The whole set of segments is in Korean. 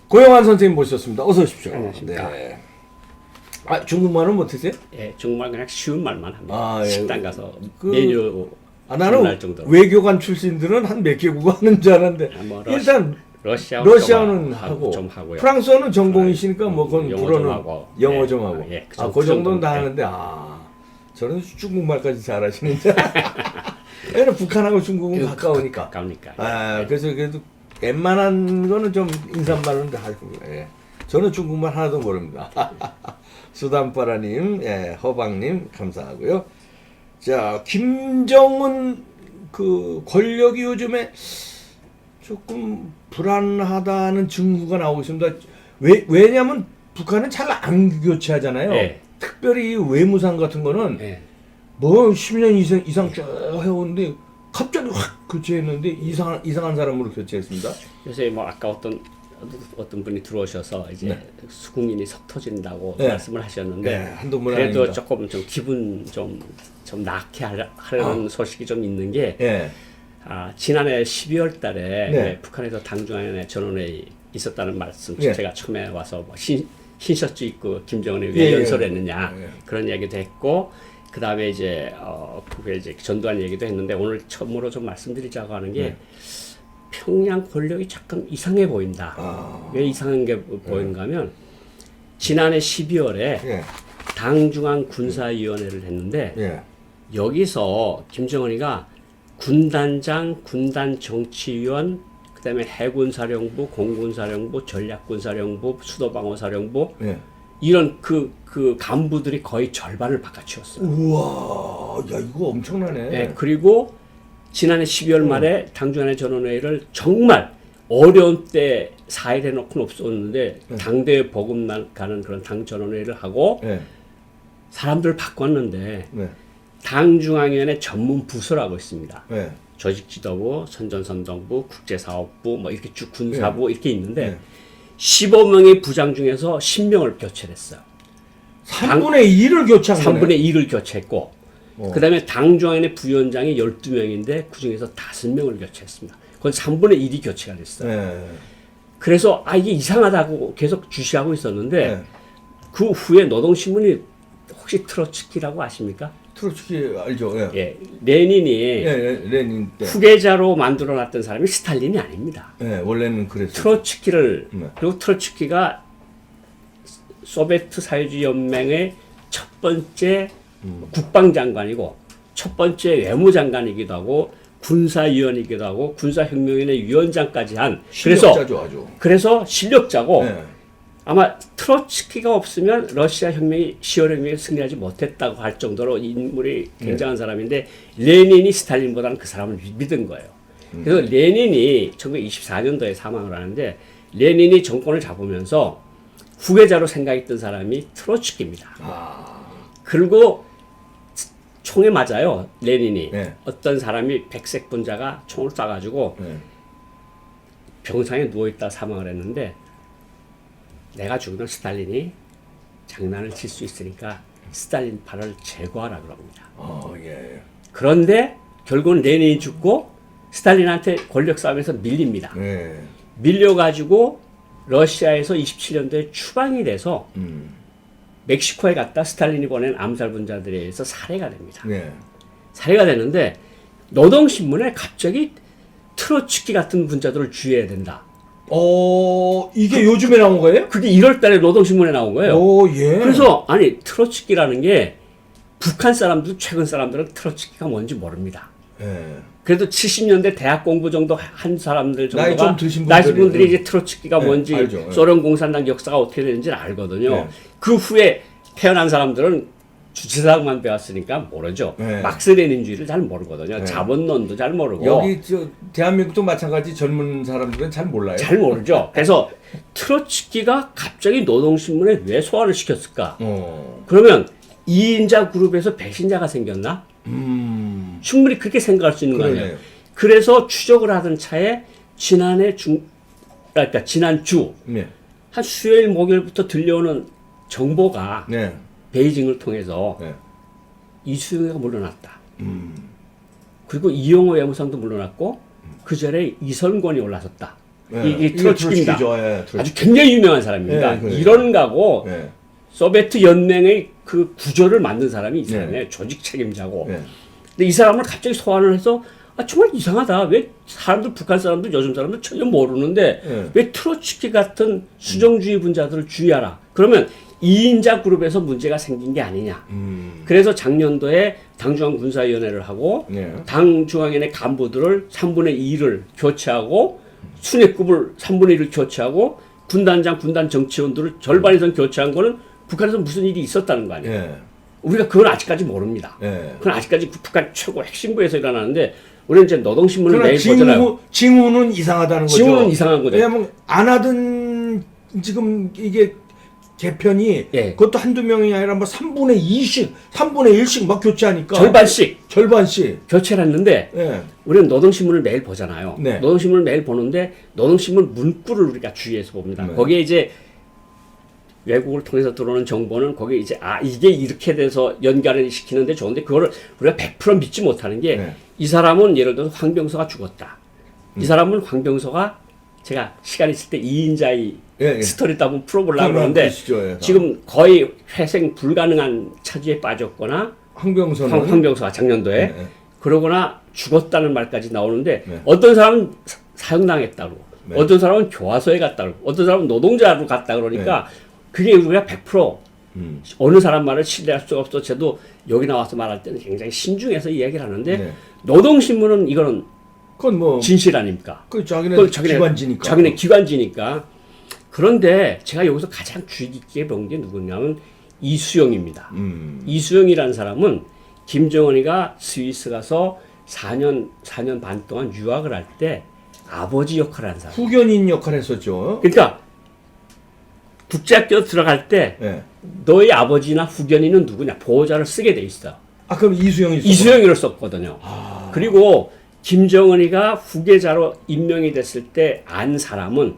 고영환 선생님 모셨습니다. 어서 오십시오. 안녕하십니까. 네. 아, 중국말은 못하세요? 예, 중국말 그냥 쉬운 말만 합니다. 아, 예. 식당 가서 그- 메뉴 나는 할 정도로. 외교관 출신들은 한 몇 개 국어 하는 줄 알았는데 뭐 일단 러시아어는 하고 좀 하고요. 프랑스어는 전공이시니까 뭐 그건 영어 좀 불어는 하고. 영어 예. 좀 하고 예, 그 그 정도는 정도. 다 예. 하는데 저는 중국말까지 잘하시는 줄 왜냐면 북한하고 중국은 가까우니까 가까우니까. 그래서 그래도 웬만한 거는 좀 인사말은 다 하고 예. 저는 중국말 하나도 모릅니다. 수담빠라님, 예, 허방님 감사하고요. 자, 김정은 그 권력이 요즘에 조금 불안하다는 증후가 나오고 있습니다. 왜냐면 북한은 잘 안 교체하잖아요. 예. 특별히 외무상 같은 거는 예. 뭐 10년 이상 쭉 해오는데 갑자기 확 교체했는데 이상한 사람으로 교체했습니다. 요새 뭐 아까 어떤 분이 들어오셔서 이제 네. 수국민이 석 터진다고 네. 말씀을 하셨는데 네, 한두 분 그래도 아닙니다. 조금 좀 기분 좀 나게 하려는 소식이 좀 있는 게 예. 지난해 12월 달에 네. 북한에서 당중앙회 전원회의 있었다는 말씀 네. 제가 처음에 와서 뭐 흰셔츠 입고 김정은이 예, 왜 예. 연설했느냐 예. 그런 얘기도 했고 그 다음에 이제 그게 이제 전두환 얘기도 했는데 오늘 처음으로 좀 말씀드리자고 하는 게 네. 평양 권력이 잠깐 이상해 보인다. 왜 이상한 게 보이는가 하면 지난해 12월에 예. 당중앙 군사위원회를 했는데 예. 여기서 김정은이가 군단장, 군단 정치위원, 그다음에 해군사령부, 공군사령부, 전략군사령부, 수도방어사령부 예. 이런 그 간부들이 거의 절반을 바꿔치웠어요. 우와, 야 이거 엄청나네. 네, 그리고 지난해 12월 말에 당중앙회 전원회의를 정말 어려운 때 4일 해놓고는 없었는데 당대에 버금가는 그런 당 전원회의를 하고 예. 사람들을 바꿨는데 네. 당중앙위원회 전문 부서라고 있습니다. 네. 조직지도부, 선전선동부, 국제사업부, 뭐 이렇게 쭉 군사부 이렇게 있는데 네. 15명의 부장 중에서 10명을 교체했어요. 3분의 2를 교체한 거네. 3분의 2를 교체했고, 그 다음에 당중앙위원회 부위원장이 12명인데 그 중에서 5명을 교체했습니다. 그건 3분의 1이 교체가 됐어요. 네. 그래서 이게 이상하다고 계속 주시하고 있었는데 네. 그 후에 노동신문이 혹시 트로츠키라고 아십니까? 트로츠키 알죠? 예. 예, 레닌이 예, 레닌 때. 후계자로 만들어놨던 사람이 스탈린이 아닙니다. 예, 원래는 그랬어요. 트로츠키를 네. 그리고 트로츠키가 소비에트 사회주의 연맹의 첫 번째 국방장관이고 첫 번째 외무장관이기도 하고 군사위원이기도 하고 군사혁명위원회 위원장까지 한 실력자죠, 아주. 그래서 실력자고 네. 아마 트로츠키가 없으면 러시아 혁명이 10월 혁명에 승리하지 못했다고 할 정도로 인물이 굉장한 사람인데 레닌이 스탈린보다는 그 사람을 믿은 거예요. 그래서 레닌이 1924년도에 사망을 하는데 레닌이 정권을 잡으면서 후계자로 생각했던 사람이 트로츠키입니다. 그리고 총에 맞아요. 레닌이. 네. 어떤 사람이 백색 분자가 총을 쏴가지고 네. 병상에 누워있다 사망을 했는데 내가 죽으면 스탈린이 장난을 칠 수 있으니까 스탈린 발을 제거하라 그럽니다. 예. 그런데 결국은 레닌이 죽고 스탈린한테 권력 싸움에서 밀립니다. 네. 밀려가지고 러시아에서 27년도에 추방이 돼서 멕시코에 갔다 스탈린이 보낸 암살 분자들에 의해서 살해가 됩니다. 네. 살해가 되는데 노동신문에 갑자기 트로츠키 같은 분자들을 주의해야 된다. 이게 요즘에 나온 거예요? 그게 1월 달에 노동신문에 나온 거예요. 오, 예. 그래서 아니 트로츠키라는 게 북한 사람들 최근 사람들은 트로츠키가 뭔지 모릅니다. 예. 그래도 70년대 대학 공부 정도 한 사람들 나이 정도가 좀 드신 분들이, 이제 트로츠키가 네, 뭔지 알죠. 네. 소련 공산당 역사가 어떻게 되는지를 알거든요. 네. 그 후에 태어난 사람들은 주체사학만 배웠으니까 모르죠. 네. 막스레닌주의를 잘 모르거든요. 네. 자본론도 잘 모르고 여기 대한민국도 마찬가지 젊은 사람들은 잘 몰라요. 잘 모르죠. 그래서 트로츠키가 갑자기 노동신문에 왜 소환을 시켰을까? 그러면 2인자 그룹에서 배신자가 생겼나? 충분히 그렇게 생각할 수 있는 거 아니에요. 그러네요. 그래서 추적을 하던 차에 그러니까 지난주 네. 한 수요일 목요일부터 들려오는 정보가 네. 베이징을 통해서 네. 이수영이가 물러났다. 그리고 이용호 외무상도 물러났고 그 전에 이선권이 올라섰다. 예. 이게 트로츠키입니다. 트로츠키죠. 예, 트로츠키. 아주 굉장히 유명한 사람입니다. 예, 그래요. 이런 가고 예. 소비에트 연맹의 그 구조를 만든 사람이 이 네. 사람이에요. 조직 책임자고. 예. 근데 이 사람을 갑자기 소환을 해서 정말 이상하다. 왜 사람들 북한 사람들 요즘 사람들 전혀 모르는데 예. 왜 트로츠키 같은 수정주의 분자들을 주의하라. 그러면 2인자 그룹에서 문제가 생긴 게 아니냐. 그래서 작년도에 당중앙군사위원회를 하고 예. 당중앙위원회 간부들을 3분의 2를 교체하고 순회급을 3분의 1을 교체하고 군단장, 군단 정치원들을 절반 이상 교체한 거는 북한에서 무슨 일이 있었다는 거 아니에요. 예. 우리가 그건 아직까지 모릅니다. 예. 그건 아직까지 북한 최고 핵심부에서 일어나는데 우리는 이제 노동신문을 그러나 매일 보잖아요. 징후는 이상하다는 거죠. 징후는 이상한 거죠. 왜냐면 안 하던 지금 이게 개편이 예. 그것도 한두 명이 아니라 뭐 3분의 2씩, 3분의 1씩 막 교체하니까 절반씩. 교체를 했는데 예. 우리는 노동신문을 매일 보잖아요. 네. 노동신문을 매일 보는데 노동신문 문구를 우리가 주의해서 봅니다. 네. 거기에 이제 외국을 통해서 들어오는 정보는 거기에 이제 이게 이렇게 돼서 연결을 시키는데 좋은데 그거를 우리가 100% 믿지 못하는 게 네. 이 사람은 예를 들어서 황병서가 죽었다. 이 사람은 황병서가 제가 시간 있을 때 2인자의 예, 예. 스토리도 한번 풀어보려고 그러면 하는데 그러시죠, 예. 지금 거의 회생 불가능한 처지에 빠졌거나 황병서는 황병서가 작년도에 예, 예. 그러거나 죽었다는 말까지 나오는데 네. 어떤 사람은 사형당했다고 네. 어떤 사람은 교화소에 갔다고 어떤 사람은 노동자로 갔다 그러니까 그게 우리가 100% 어느 사람 말을 신뢰할 수가 없어. 저도 여기 나와서 말할 때는 굉장히 신중해서 이야기를 하는데 네. 노동신문은 이거는 그건 뭐 진실 아닙니까? 그 자기네 그걸 기관지니까. 자기네 기관지니까. 그런데 제가 여기서 가장 주의 깊게 본 게 누구냐면 이수영입니다. 이수영이라는 사람은 김정은이가 스위스 가서 4년 반 동안 유학을 할 때 아버지 역할을 한 사람. 후견인 역할을 했었죠. 그러니까 국제학교 들어갈 때 예. 너의 아버지나 후견인은 누구냐 보호자를 쓰게 돼 있어. 아 그럼 이수영이 이수영이를 썼거든요. 그리고 김정은이가 후계자로 임명이 됐을 때 안 사람은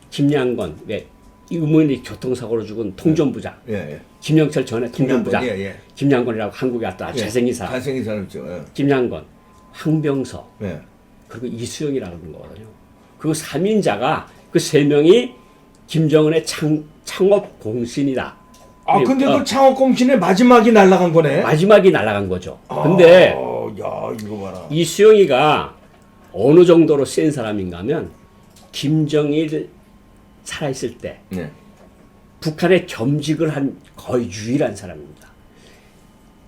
김양건, 왜 의문이 교통사고로 죽은 통전부장, 예, 예. 김영철 전에 통전부장, 예, 예. 김양건이라고 한국에 왔다 아주 예. 잘생긴 사람, 잘생긴 사람이죠. 예. 김양건, 황병서, 예. 그리고 이수영이라고 하는 거거든요. 그 3인자가 그 3명이 김정은의 창업 공신이다. 아 근데 그 창업공신의 마지막이 날아간 거네. 마지막이 날아간 거죠. 근데 야 이거 봐라. 이수영이가 어느 정도로 센 사람인가 하면 김정일 살아있을 때 네. 북한에 겸직을 한 거의 유일한 사람입니다.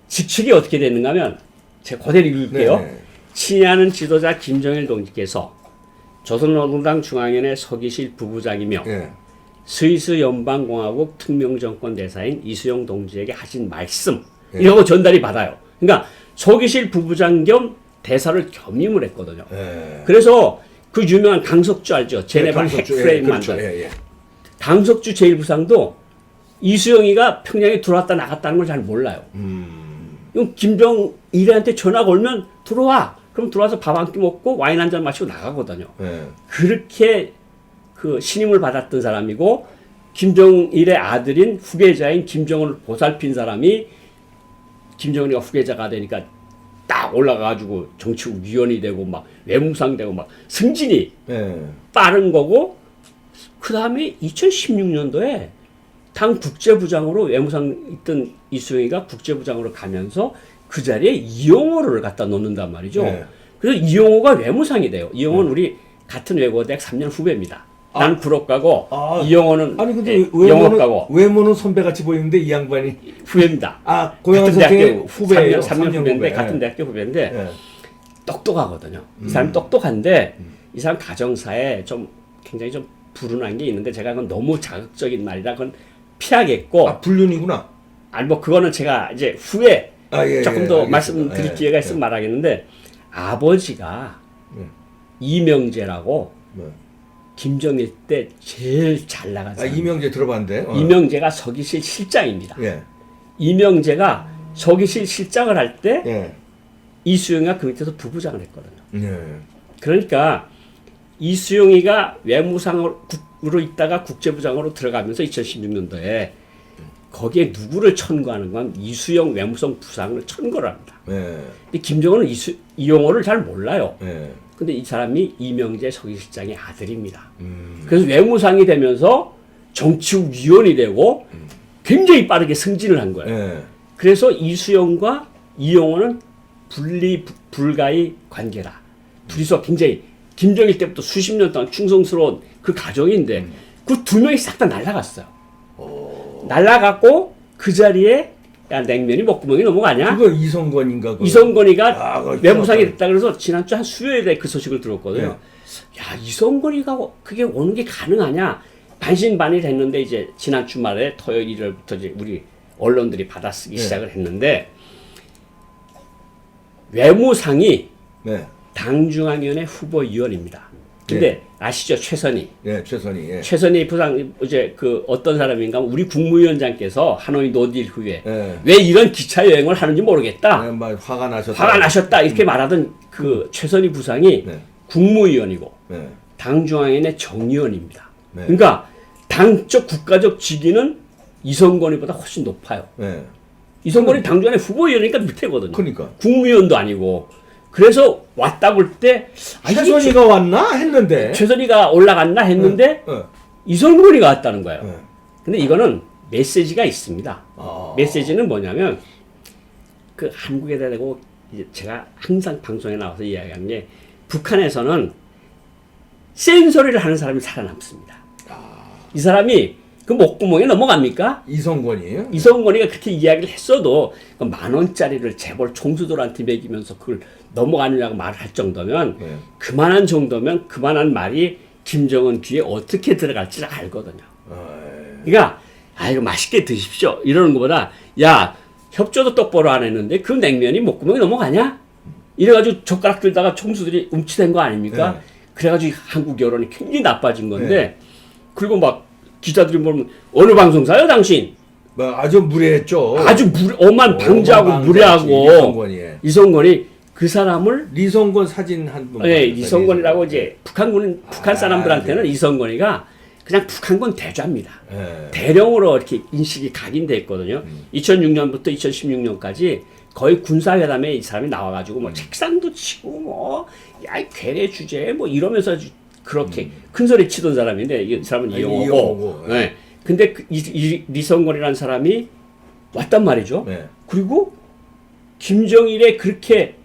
직책이 어떻게 됐는가 하면 제가 그대로 읽을게요. 네. 친애하는 지도자 김정일 동지께서 조선노동당 중앙위원회 서기실 부부장이며 예. 스위스 연방공화국 특명정권 대사인 이수영 동지에게 하신 말씀 예. 이런 거 전달이 받아요. 그러니까 서기실 부부장 겸 대사를 겸임을 했거든요. 예. 그래서 그 유명한 강석주 알죠? 제네바 강석주, 핵프레임 예, 그렇죠. 만든 예, 예. 강석주 제1부상도 이수영이가 평양에 들어왔다 나갔다는 걸 잘 몰라요. 이건 김정일한테 전화가 오면 들어와. 그럼 들어와서 밥 한 끼 먹고 와인 한 잔 마시고 나가거든요. 예. 그렇게 그 신임을 받았던 사람이고 김정일의 아들인 후계자인 김정은을 보살핀 사람이 김정은이가 후계자가 되니까 딱 올라가가지고 정치위원이 되고 막 외무상 되고 막 승진이 예. 빠른 거고 그 다음에 2016년도에 당 국제부장으로 외무상 있던 이수영이가 국제부장으로 가면서 그 자리에 이용호를 갖다 놓는단 말이죠. 네. 그래서 이용호가 외무상이 돼요. 이용호는 우리 같은 외고대학 3년 후배입니다. 나는 불업가고 이용호는 아니 근데 영업가고 외모는 선배같이 보이는데 이 양반이 후배입니다. 고향 같은 선생의 대학교 후배예요. 3년 후배인데 후배. 같은 대학교 후배인데 예. 똑똑하거든요. 이 사람 똑똑한데 이 사람 가정사에 좀 굉장히 좀 불운한 게 있는데 제가 그건 너무 자극적인 말이라 그건 피하겠고 불륜이구나. 아니 뭐 그거는 제가 이제 후에 예, 조금 예, 더 알겠습니다. 말씀드릴 예, 기회가 있으면 말하겠는데 아버지가 이명재라고 김정일 때 제일 잘 나간 사람. 이명재 들어봤는데. 이명재가 서기실 실장입니다. 예. 이명재가 서기실 실장을 할 때 예. 이수영이가 그 밑에서 부부장을 했거든요. 예. 그러니까 이수영이가 외무상으로 있다가 국제부장으로 들어가면서 2016년도에 거기에 누구를 천거하는 건 이수영 외무성 부상을 천거를 합니다. 예. 근데 김정은은 이용호를 잘 몰라요. 예. 근데 이 사람이 이명재 서기실장의 아들입니다. 그래서 외무상이 되면서 정치국 위원이 되고 굉장히 빠르게 승진을 한 거예요. 예. 그래서 이수영과 이용호는 불가의 관계다. 둘이서 굉장히 김정일 때부터 수십 년 동안 충성스러운 그 가정인데 그 두 명이 싹 다 날아갔어요. 날아갔고 그 자리에 야 냉면이 먹구멍이 넘어가냐? 그거 이성건인가? 그거? 이성건이가 그거 외무상이 기억나. 됐다 그래서 지난주 한 수요일에 그 소식을 들었거든요. 야 이성건이가 그게 오는 게 가능하냐? 반신반의를 했는데 이제 지난 주말에 토요일 일요일부터 이제 우리 언론들이 받아쓰기 시작을 했는데 외무상이 네. 당중앙위원회 후보위원입니다. 근데 아시죠 최선희? 예, 최선희. 예. 최선희 부상 이제 그 어떤 사람인가 우리 국무위원장께서 하노이 노딜 후에 예. 왜 이런 기차 여행을 하는지 모르겠다. 예, 막 화가 나셨다. 화가 나셨다 이렇게 말하던 그 최선희 부상이 네. 국무위원이고 네. 당중앙위원회 정위원입니다. 네. 그러니까 당적 국가적 직위는 이성건이보다 훨씬 높아요. 네. 이성건이 당중앙위 후보위원이니까 밑에거든요. 그러니까. 국무위원도 아니고. 그래서 왔다 볼 때 최선희가 왔나 했는데. 최선희가 올라갔나 했는데 네. 이성건이가 왔다는 거예요. 네. 근데 이거는 메시지가 있습니다. 아. 메시지는 뭐냐면 그 한국에다 대고 이제 제가 항상 방송에 나와서 이야기하는 게 북한에서는 센 소리를 하는 사람이 살아남습니다. 이 사람이 그 목구멍에 넘어갑니까? 이성건이에요? 이성건이가 그렇게 이야기를 했어도 그 10,000원짜리를 재벌 총수들한테 먹이면서 그걸 넘어가느냐고 말을 할 정도면 네. 그만한 정도면 그만한 말이 김정은 귀에 어떻게 들어갈지를 알거든요. 그러니까 아 이거 맛있게 드십시오 이러는 것보다 야 협조도 똑바로 안 했는데 그 냉면이 목구멍에 넘어가냐? 이래가지고 젓가락 들다가 총수들이 움치된 거 아닙니까? 네. 그래가지고 한국 여론이 굉장히 나빠진 건데 네. 그리고 막 기자들이 보면 어느 방송사요 당신? 뭐 아주 무례했죠. 아주 엄한 방자하고 방자지, 무례하고 이성건이. 예. 이성건이 그 사람을 리성건 사진 한 분. 예, 이성건이라고 이제 북한 사람들한테는 네. 이성건이가 그냥 북한군 대좌입니다. 예. 대령으로 이렇게 인식이 각인돼 있거든요. 2006년부터 2016년까지 거의 군사회담에 이 사람이 나와가지고 뭐 책상도 치고 뭐야 괴뢰 주제 뭐 이러면서 그렇게 큰 소리 치던 사람인데 이 사람은 이용호고. 이용호고. 네. 근데 리성건이라는 사람이 왔단 말이죠. 네. 그리고 김정일의 그렇게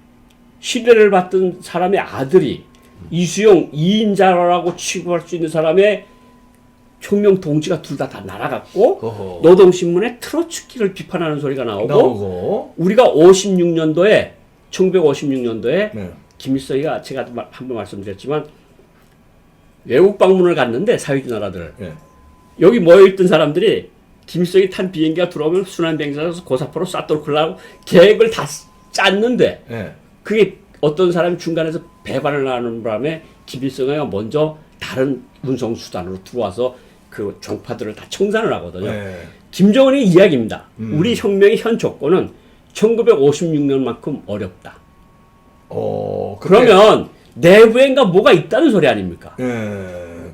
신뢰를 받던 사람의 아들이 이수용 2인자라고 취급할 수 있는 사람의 혁명 동지가 둘 다 날아갔고 어허. 노동신문에 트로츠키를 비판하는 소리가 나오고 우리가 1956년도에 네. 김일성이가 제가 한번 말씀드렸지만 외국 방문을 갔는데 사회주의 나라들 네. 여기 모여있던 사람들이 김일성이 탄 비행기가 들어오면 순환비행장에서 고사포로 쏴돌으려고 계획을 다 짰는데 네. 그게 어떤 사람이 중간에서 배반을 하는 바람에 김일성이 먼저 다른 운송수단으로 들어와서 그 종파들을 다 청산을 하거든요. 네. 김정은의 이야기입니다. 우리 혁명의 현 조건은 1956년만큼 어렵다. 그러면 내부엔가 뭐가 있다는 소리 아닙니까?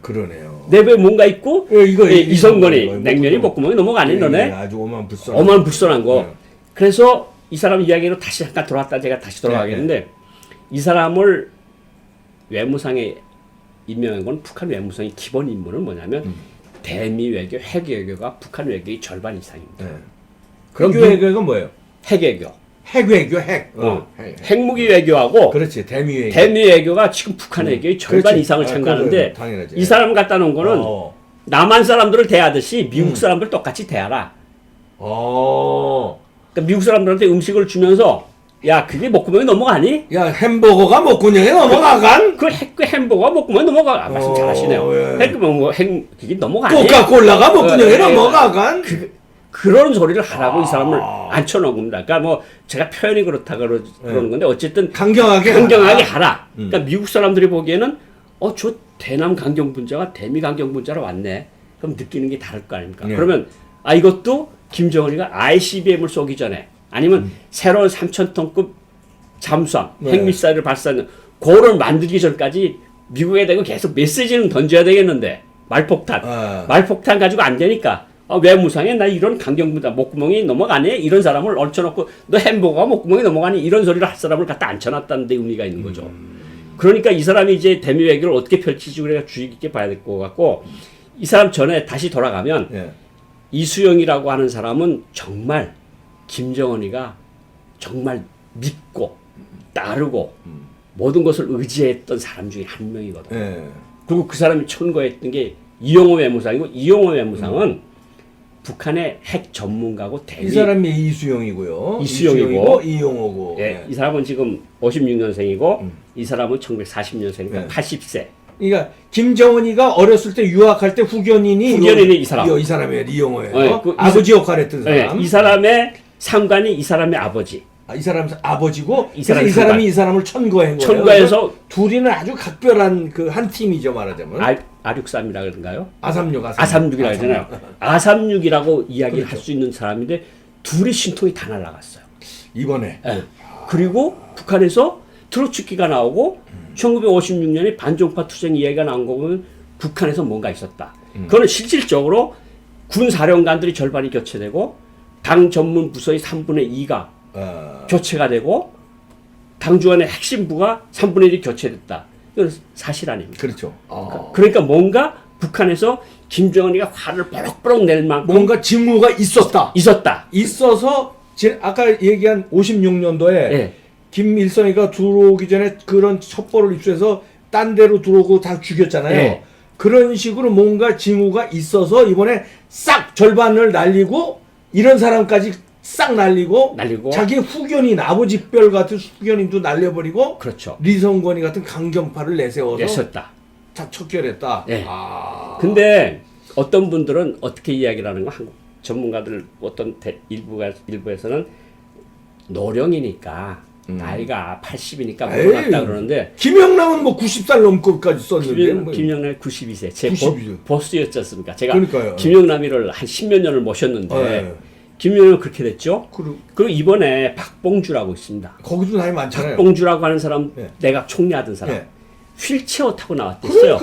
그러네요. 내부에 뭔가 있고 이거 이성건이 이거 냉면이 목구멍에 넘어가는 너네 아주 오만불선. 어마불선한 거. 그래서 이 사람 이야기로 다시 잠깐 돌아왔다 제가 다시 돌아가겠는데 이 사람을 외무상에 임명한 건 북한 외무상의 기본 임무는 뭐냐면 대미 외교, 핵 외교가 북한 외교의 절반 이상입니다. 네. 그럼 외교가 뭐예요? 핵 외교. 핵 외교, 핵. 핵. 핵무기 외교하고 그렇지, 대미 외교. 대미 외교가 지금 북한 외교의 절반 그렇지. 이상을 차지하는데 당연하지. 이 사람 갖다 놓은 거는 남한 사람들을 대하듯이 미국 사람들 똑같이 대하라. 그러니까 미국 사람들한테 음식을 주면서 야 그게 목구멍에 넘어가니? 야 햄버거가 목구멍에 넘어가간? 그 햄버거가 목구멍에 넘어가. 말씀 잘하시네요. 예. 그게 넘어가니? 코카콜라가 목구멍에 넘어가간? 그런 소리를 하라고 이 사람을 앉혀놓은 겁니다. 그러니까 뭐 제가 표현이 그렇다 그러는 건데 어쨌든 강경하게 하라. 그러니까 미국 사람들이 보기에는 저 대남 강경 분자가 대미 강경 분자로 왔네. 그럼 느끼는 게 다를 거 아닙니까? 네. 그러면 이것도 김정은이가 ICBM을 쏘기 전에 아니면 새로운 3,000톤급 잠수함 핵미사일을 발사하는 그걸 만들기 전까지 미국에 대고 계속 메시지는 던져야 되겠는데 말폭탄 가지고 안 되니까 왜 무상해? 나 이런 강경부다 목구멍이 넘어가네? 이런 사람을 얹혀놓고 너 햄버거가 목구멍이 넘어가니? 이런 소리를 할 사람을 갖다 앉혀놨다는 데 의미가 있는 거죠. 그러니까 이 사람이 이제 대미 외교를 어떻게 펼칠지 우리가 주의 깊게 봐야 될 것 같고 이 사람 전에 다시 돌아가면 예. 이수영이라고 하는 사람은 정말 김정은이가 정말 믿고 따르고 모든 것을 의지했던 사람 중에 한 명이거든요. 예. 그리고 그 사람이 천거했던 게 이용호 외무상이고 이용호 외무상은 북한의 핵 전문가고 이 대미 사람이 이수영이고요. 이수영이고 이용호고. 예, 예. 이 사람은 지금 56년생이고 이 사람은 1940년생이니까 예. 80세. 그러니까 김정은이가 어렸을 때 유학할 때 후견인이 이 사람. 이 사람이에요. 이용호예요. 예, 그 아버지 역할했던 사람. 이 사람의 상관이 이 사람의 아버지. 이 사람 아버지고 이 그래서 사람이 이 사람이 이 사람을 천거한 거예요. 천거해서 그래서 둘이는 아주 각별한 그 한 팀이죠 말하자면. R63이라 그런가요? 아삼육. 아삼육이라고 하잖아요. 아삼육이라고 이야기를 그렇죠. 할 수 있는 사람인데 둘의 신통이 다 날아갔어요. 이번에. 예. 그리고 북한에서 트로츠키가 나오고 1956년에 반종파 투쟁 이야기가 나온 거 보면 북한에서 뭔가 있었다. 그거는 실질적으로 군 사령관들이 절반이 교체되고 당 전문 부서의 3분의 2가 교체가 되고 당 주간의 핵심부가 3분의 1이 교체됐다. 이건 사실 아닙니까? 그렇죠. 그러니까 뭔가 북한에서 김정은이가 화를 버럭버럭 낼 만큼 뭔가 징후가 있었다. 있어서 아까 얘기한 56년도에 예. 김일성이가 들어오기 전에 그런 첩보를 입수해서 딴 데로 들어오고 다 죽였잖아요. 예. 그런 식으로 뭔가 징후가 있어서 이번에 싹 절반을 날리고 이런 사람까지 싹 날리고 자기 후견인 아버지뻘 같은 후견인도 날려버리고 그렇죠. 리성건이 같은 강경파를 내세워서 냈었다. 다 척결했다. 예. 근데 어떤 분들은 어떻게 이야기를 하는 거 한국 전문가들 어떤 일부에서는 노령이니까 나이가 80이니까 모르겠다 그러는데 김영남은 뭐 90살 넘고까지 썼는데 김영남 92세 제 92세. 보스였지 않습니까? 제가 그러니까요. 김영남이를 한 10몇 년을 모셨는데 네. 김영남은 그렇게 됐죠. 그리고 이번에 박봉주라고 있습니다. 거기도 나이 많잖아요. 박봉주라고 하는 사람 네. 내각 총리하던 사람 네. 휠체어 타고 나왔댔어요.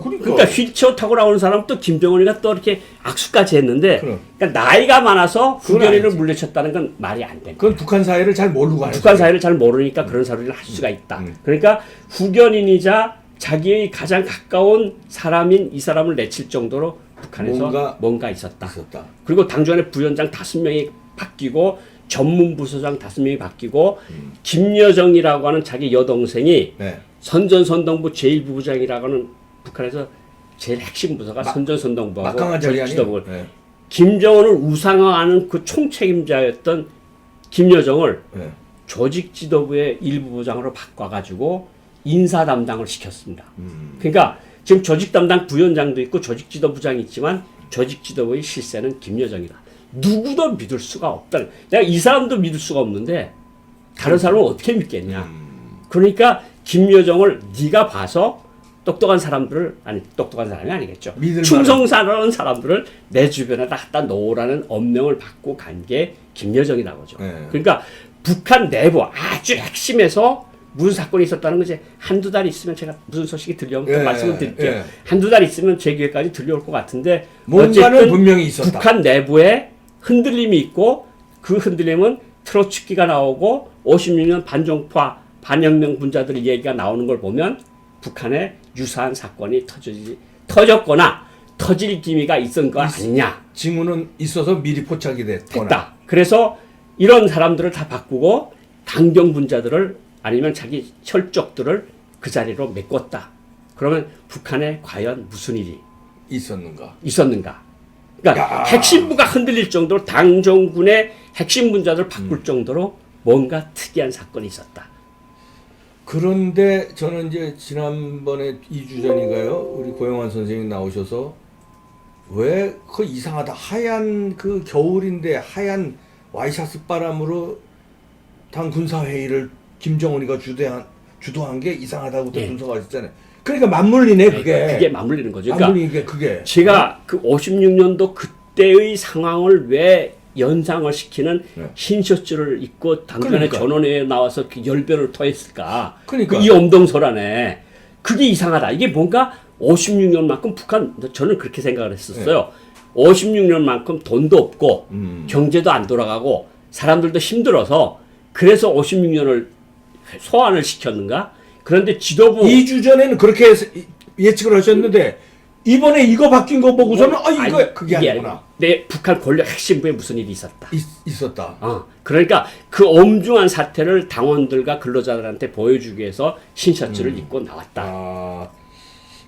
그러니까 휠체어 타고 나오는 사람 또 김정은이가 또 이렇게 악수까지 했는데 그러니까 나이가 많아서 후견인을 물리쳤다는 건 말이 안 됩니다. 그건 북한 사회를 잘 모르고 하는 북한 사회를 잘 모르니까 그런 소리를 할 수가 있다. 그러니까 후견인이자 자기의 가장 가까운 사람인 이 사람을 내칠 정도로 북한에서 뭔가 있었다. 그리고 당주간의 부위원장 5명이 바뀌고 전문부서장 5명이 바뀌고 김여정이라고 하는 자기 여동생이 선전선동부 제1부부장이라고 하는 북한에서 제일 핵심 부서가 선전선동부하고 막강한 자리 아니에요? 김정은을 우상화하는 그 총책임자였던 김여정을 조직지도부의 일부부장으로 바꿔가지고 인사 담당을 시켰습니다. 그러니까 지금 조직 담당 부위원장도 있고 조직지도부장이 있지만 조직지도부의 실세는 김여정이다. 누구도 믿을 수가 없다. 내가 이 사람도 믿을 수가 없는데 다른 사람은 어떻게 믿겠냐. 그러니까 김여정을 네가 봐서 똑똑한 사람들을 똑똑한 사람이 아니겠죠. 충성스러운 사람들을 내 주변에다 갖다 놓으라는 엄명을 받고 간 게 김여정이라고 하죠. 그러니까 북한 내부 아주 핵심에서 무슨 사건이 있었다는 거지. 한두 달 있으면 제가 무슨 소식이 들려오면 또 말씀을 드릴게요. 한두 달 있으면 제 귀에까지 들려올 것 같은데 뭔가는 분명히 있었다. 북한 내부에 흔들림이 있고 그 흔들림은 트로츠키가 나오고 56년 반종파 반혁명 분자들 얘기가 나오는 걸 보면 북한에 유사한 사건이 터졌거나 터질 기미가 있은 거 아니냐. 징후는 있어서 미리 포착이 됐다. 그래서 이런 사람들을 다 바꾸고 강경 분자들을 아니면 자기 혈족들을 그 자리로 메꿨다. 그러면 북한에 과연 무슨 일이 있었는가? 그러니까 핵심부가 흔들릴 정도로 당정군의 핵심 분자들을 바꿀 정도로 뭔가 특이한 사건이 있었다. 그런데 저는 이제 지난번에 2주 전인가요? 우리 고영환 선생님 나오셔서 왜 그 이상하다. 하얀 그 겨울인데 하얀 와이셔츠 바람으로 당 군사회의를 김정은이가 주도한 게 이상하다고 분석하셨잖아요. 그러니까 맞물리네 그게. 그게 맞물리는 거죠. 맞물리는 그게. 제가 그 56년도 그때의 상황을 왜 연상을 시키는 흰 셔츠를 입고 당면에 전원회에 나와서 그 열변을 토했을까? 이 엄동설 안에 그게 이상하다. 이게 뭔가 56년만큼 북한 저는 그렇게 생각을 했었어요. 56년만큼 돈도 없고 경제도 안 돌아가고 사람들도 힘들어서 그래서 56년을 소환을 시켰는가? 그런데 지도부 2주 전에는 그렇게 예측을 하셨는데 이번에 이거 바뀐 거 보고서는 이거 그게 이게 아니구나. 내 북한 권력 핵심부에 무슨 일이 있었다. 있었다. 그러니까 그 엄중한 사태를 당원들과 근로자들한테 보여주기 위해서 흰셔츠를 입고 나왔다.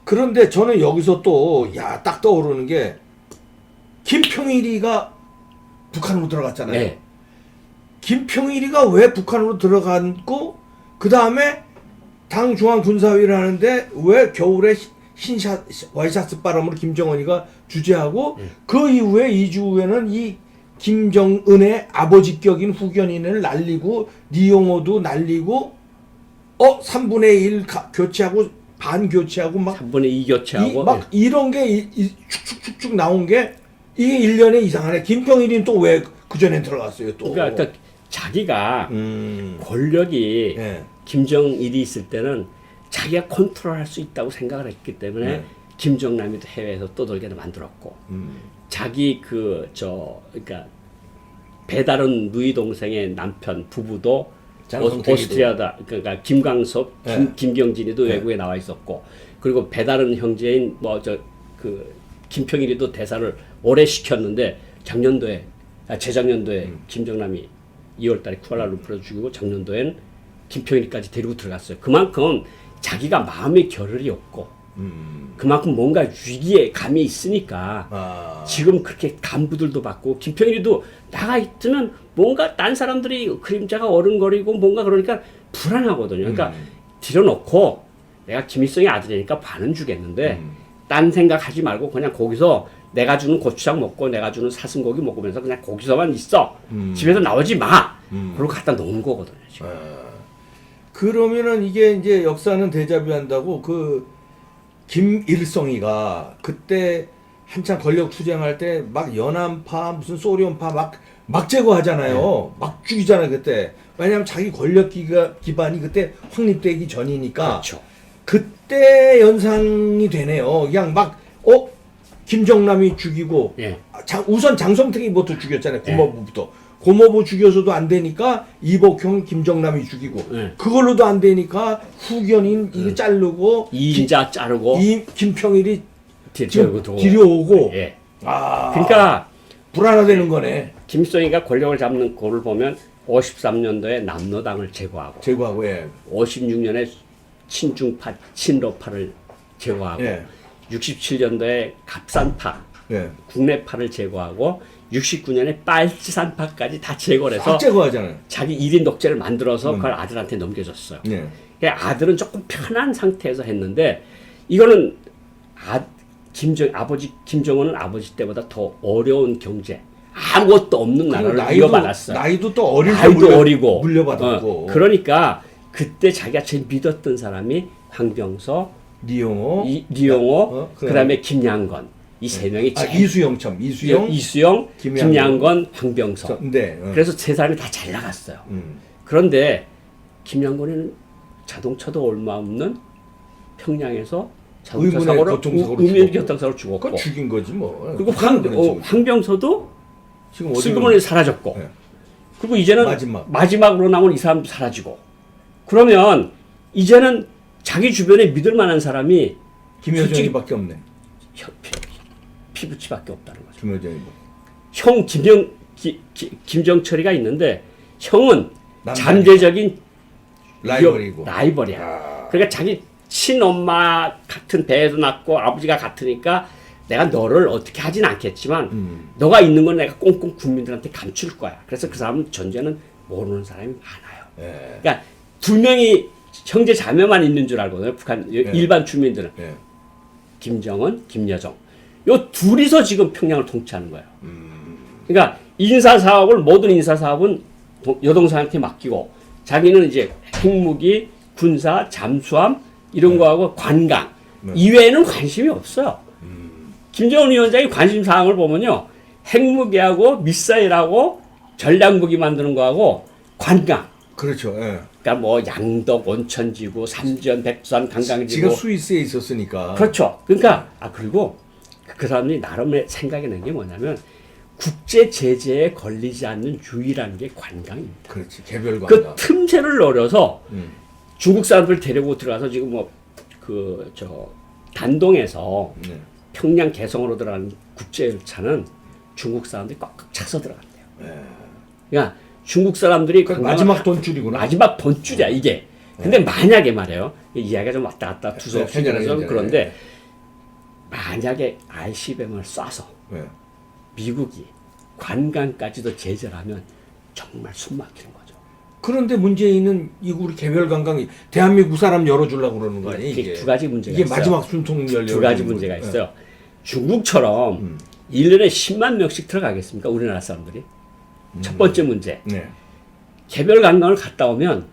그런데 저는 여기서 또 딱 떠오르는 게 김평일이가 북한으로 들어갔잖아요. 네. 김평일이가 왜 북한으로 들어갔고 그 다음에 당 중앙군사회의를 하는데 왜 겨울에 와이셔츠 바람으로 김정은이가 주재하고 그 이후에 2주 후에는 이 김정은의 아버지격인 후견인을 날리고 니용호도 날리고 3분의 1 교체하고 반 교체하고 막 3분의 2 교체하고 막 이런 게 축축축축 나온 게 이게 1년에 이상하네. 김평일이는 또 왜 그전에 들어갔어요 또. 그러니까 자기가 권력이 예. 김정일이 있을 때는 자기가 컨트롤할 수 있다고 생각을 했기 때문에 김정남이도 해외에서 떠돌게 만들었고 자기 그러니까 배다른 누이 동생의 남편 부부도 오스트리아다. 그러니까 김광섭, 김경진이도 외국에 나와 있었고 그리고 배다른 형제인 김평일이도 대사를 오래 시켰는데 재작년도에 김정남이 2월달에 쿠알라룸푸르 죽이고 작년도엔 김평일까지 데리고 들어갔어요. 그만큼 자기가 마음의 겨를이 없고 그만큼 뭔가 위기에 감이 있으니까 지금 그렇게 간부들도 받고 김평일이도 나가 있으면 뭔가 딴 사람들이 그림자가 어른거리고 뭔가 그러니까 불안하거든요. 그러니까 들여놓고 내가 김일성의 아들이니까 반은 주겠는데 딴 생각하지 말고 그냥 거기서 내가 주는 고추장 먹고 내가 주는 사슴고기 먹으면서 그냥 거기서만 있어. 집에서 나오지 마. 그러고 갖다 놓은 거거든요. 지금. 그러면은 이게 이제 역사는 데자뷰한다고 그 김일성이가 그때 한참 권력 투쟁할 때 막 연안파 무슨 소련파 막 제거하잖아요. 막 죽이잖아요 그때. 왜냐하면 자기 권력 기반이 그때 확립되기 전이니까. 그렇죠. 그때 연상이 되네요. 그냥 김정남이 죽이고 우선 장성택이부터 죽였잖아요. 고모부부터. 고모부 죽여서도 안 되니까 이복형 김정남이 죽이고 그걸로도 안 되니까 후견인 이거 자르고 이인자 자르고 김평일이 들여오고 그러니까 불안하다는 거네. 김일성이가 권력을 잡는 거를 보면 53년도에 남로당을 제거하고 56년에 친중파 친러파를 제거하고 67년도에 갑산파 국내파를 제거하고 69년에 빨치산파까지 다 제거를 해서 제거하잖아요. 자기 1인 독재를 만들어서 그걸 아들한테 넘겨줬어요. 그러니까 아들은 조금 편한 상태에서 했는데 이거는 아버지 김정은은 아버지 때보다 더 어려운 경제 아무것도 없는 나라를 이어받았어요. 나이도 또 어리고 물려받았고. 그러니까 그때 자기가 제일 믿었던 사람이 황병서, 니용호, 그다음에 김양건 이 세 명이 이수영, 김양건, 황병서. 그래서 세 사람이 다 잘 나갔어요. 그런데 김양건은 자동차도 얼마 없는 평양에서 자동차 사고로 교통사고로 죽었고. 그건 죽인 거지 뭐. 그리고 황병서도 슬그머니 사라졌고. 그리고 이제는 마지막으로 남은 이 사람도 사라지고. 그러면 이제는 자기 주변에 믿을 만한 사람이 김여정이밖에 없네. 피부치밖에 없다는 거죠. 김여정이 형 김정철이가 있는데 형은 잠재적인 라이벌이야. 그러니까 자기 친엄마 같은 배에도 낳고 아버지가 같으니까 내가 너를 어떻게 하진 않겠지만 너가 있는 건 내가 꽁꽁 국민들한테 감출 거야. 그래서 그 사람은 전제는 모르는 사람이 많아요. 그러니까 두 명이 형제 자매만 있는 줄 알거든요. 북한 일반 주민들은. 김정은, 김여정. 요 둘이서 지금 평양을 통치하는 거예요. 그러니까 모든 인사 사업은 여동생한테 맡기고 자기는 이제 핵무기, 군사, 잠수함 이런 거하고 관광 이외에는 관심이 없어요. 김정은 위원장이 관심 사항을 보면요. 핵무기하고 미사일하고 전략무기 만드는 거하고 관광. 그렇죠. 그러니까 뭐 양덕, 온천지구, 삼전, 백두산, 관광지구. 지금 스위스에 있었으니까. 그렇죠. 그러니까 그리고 그 사람들이 나름의 생각이 낸 게 뭐냐면 국제 제재에 걸리지 않는 유일한 게 관광입니다. 그렇지. 개별 그 관광. 틈새를 노려서 중국 사람들 데리고 들어가서 지금 뭐 단동에서 네. 평양 개성으로 들어가는 국제 열차는 중국 사람들이 꽉꽉 차서 들어간대요. 네. 그러니까 중국 사람들이 그 마지막 돈줄이구나. 마지막 돈줄이야 이게. 근데 만약에 말이에요. 이 이야기가 좀 왔다 갔다 두서없이서 그런데 만약에 ICBM을 쏴서 네. 미국이 관광까지도 제재를 하면 정말 숨 막히는 거죠. 그런데 문제는 이 우리 개별 관광이 대한민국 사람 열어주려고 그러는 거 아니에요? 이게 두 가지 문제가 이게 있어요. 마지막 순통열 두 가지 문제가 있어요. 중국처럼 1년에 10만 명씩 들어가겠습니까? 우리나라 사람들이. 첫 번째 문제. 네. 개별 관광을 갔다 오면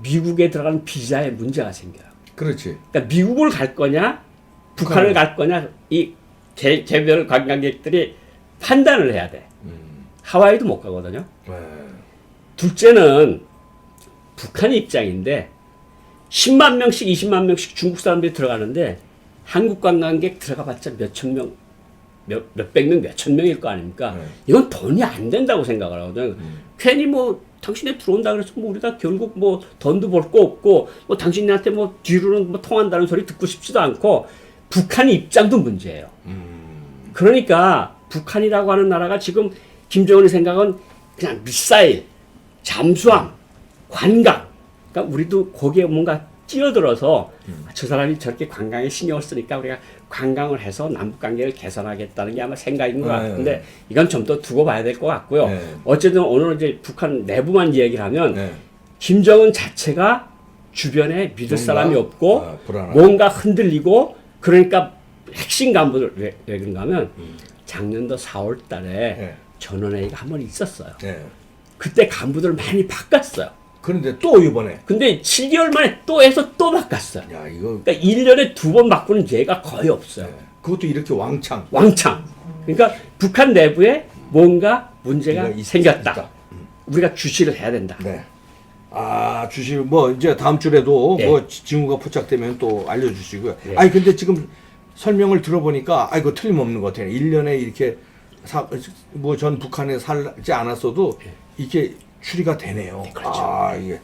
미국에 들어가는 비자에 문제가 생겨요. 그렇지. 그러니까 미국을 갈 거냐, 북한을 갈 거냐, 이 개별 관광객들이 판단을 해야 돼. 하와이도 못 가거든요. 네. 둘째는 북한 입장인데 10만 명씩 20만 명씩 중국 사람들이 들어가는데 한국 관광객 들어가봤자 몇천 명, 몇백 명, 몇천 명일 거 아닙니까? 네. 이건 돈이 안 된다고 생각을 하거든요. 괜히 뭐 당신네 들어온다 그래서 뭐 우리가 결국 뭐 돈도 벌 거 없고 뭐 당신네한테 뭐 뒤로는 뭐 통한다는 소리 듣고 싶지도 않고 북한 입장도 문제예요. 그러니까 북한이라고 하는 나라가 지금 김정은의 생각은 그냥 미사일, 잠수함, 관광. 그러니까 우리도 거기에 뭔가 끼어들어서 저 사람이 저렇게 관광에 신경을 쓰니까 우리가 관광을 해서 남북 관계를 개선하겠다는 게 아마 생각인 것 같은데 이건 좀 더 두고 봐야 될 것 같고요. 어쨌든 오늘은 이제 북한 내부만 이야기를 하면 김정은 자체가 주변에 믿을 사람이 없고 뭔가 흔들리고 그러니까 핵심 간부들 왜 그런가 하면 작년도 4월 달에 전원회의가 한 번 있었어요. 그때 간부들 많이 바꿨어요. 그런데 또 이번에. 근데 7개월 만에 또 해서 또 바꿨어요. 야, 이거. 그러니까 1년에 2번 바꾸는 예가 거의 없어요. 그것도 이렇게 왕창. 그러니까 북한 내부에 뭔가 문제가 생겼다. 있다. 우리가 주시를 해야 된다. 네. 아, 주시 뭐 이제 다음 주에도 네. 뭐 징후가 포착되면 또 알려주시고요. 네. 아니 근데 지금 설명을 들어보니까 아 이거 틀림없는 것 같아요. 1년에 이렇게 뭐 전 북한에 살지 않았어도 이게 추리가 되네요. 그렇죠. 아, 이게